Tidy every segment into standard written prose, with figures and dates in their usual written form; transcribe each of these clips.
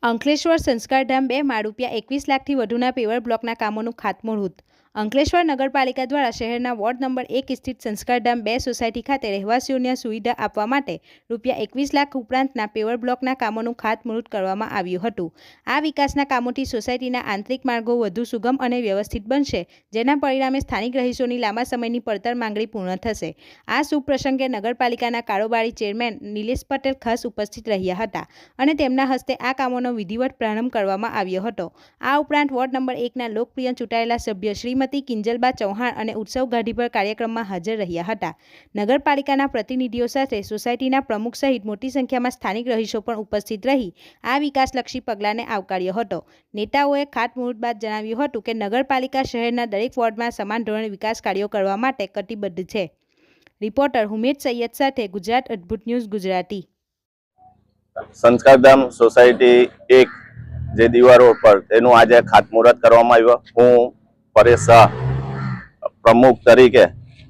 અંકલેશ્વર સંસ્કારધામ 2 માળ ₹21 લાખથી વધુના પેવર બ્લોકના કામોનું ખાતમુહૂર્ત। અંકલેશ્વર નગરપાલિકા દ્વારા શહેરના વોર્ડ નંબર 1 સ્થિત સંસ્કારધામ 2 સોસાયટી ખાતે રહેવાસીઓને સુવિધા આપવા માટે ₹21 લાખ ઉપરાંતના પેવર બ્લોકના કામોનું ખાતમુહૂર્ત કરવામાં આવ્યું હતું। આ વિકાસના કામોથી સોસાયટીના આંતરિક માર્ગો વધુ સુગમ અને વ્યવસ્થિત બનશે, જેના પરિણામે સ્થાનિક રહીશોની લાંબા સમયની પડતર માંગણી પૂર્ણ થશે। આ શુભ પ્રસંગે નગરપાલિકાના કારોબારી ચેરમેન નિલેશ પટેલ ખાસ ઉપસ્થિત રહ્યા હતા અને તેમના હસ્તે આ કામોનો વિધિવત પ્રારંભ કરવામાં આવ્યો હતો। આ ઉપરાંત વોર્ડ નંબર 1ના લોકપ્રિય ચૂંટાયેલા સભ્ય શ્રીમતી કિંજલબા ચૌહાણ અને ઉત્સવ ગાડીભર કાર્યક્રમમાં હાજર રહ્યા હતા। નગરપાલિકાના પ્રતિનિધિઓ સાથે સોસાયટીના પ્રમુખ સહિત મોટી સંખ્યામાં સ્થાનિક રહીશો પણ ઉપસ્થિત રહી આ વિકાસલક્ષી પગલાંને આવકાર્યો હતો। નેતાઓએ ખાતમુહૂર્ત બાદ જણાવ્યું હતું કે નગરપાલિકા શહેરના દરેક વોર્ડમાં સમાન ધોરણે વિકાસ કાર્યો કરવા માટે કટિબદ્ધ છે। રિપોર્ટર હુમેદ સૈયદ સાથે ગુજરાત અદ્ભુત ન્યૂઝ ગુજરાતી। સંસ્કારધામ સોસાયટી 1 જે દીવારો પર તેનું આજે ખાતમુહૂર્ત કરવામાં આવ્યું। હું પરેશ શાહ પ્રમુખ તરીકે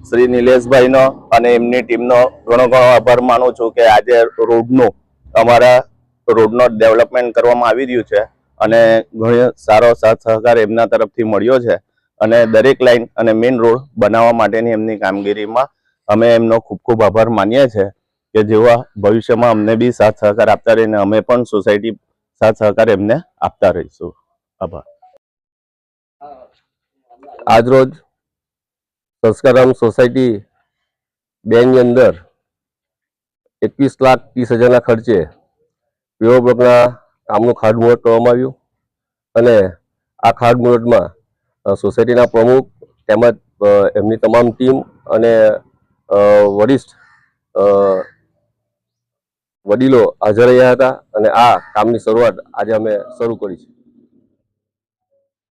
શ્રી નિલેશભાઈનો અને એમની ટીમનો ઘણો આભાર માનું છું કે આજે અમારા રોડનો ડેવલપમેન્ટ કરવામાં આવી રહ્યું છે અને ઘણો સારો સાથ સહકાર એમના તરફથી મળ્યો છે અને દરેક લાઈન અને મેઇન રોડ બનાવવા માટેની એમની કામગીરીમાં અમે એમનો ખૂબ ખૂબ આભાર માનીએ છીએ કે જેવા ભવિષ્યમાં અમને બી સાથ સહકાર આપતા રહીને અમે પણ સોસાયટી સાથ સહકાર એમને આપતા રહીશું। આભાર। આજરોજ સંસ્કારધામ સોસાયટી 2 ની અંદર 21,30,000ના ખર્ચે પેવર બ્લોકના કામનું ખાતમુહૂર્ત કરવામાં આવ્યું અને આ ખાતમુહૂર્તમાં સોસાયટીના પ્રમુખ તેમજ એમની તમામ ટીમ અને વરિષ્ઠ વડીલો હાજર રહ્યા હતા અને આ કામની શરૂઆત આજે અમે શરૂ કરી છે।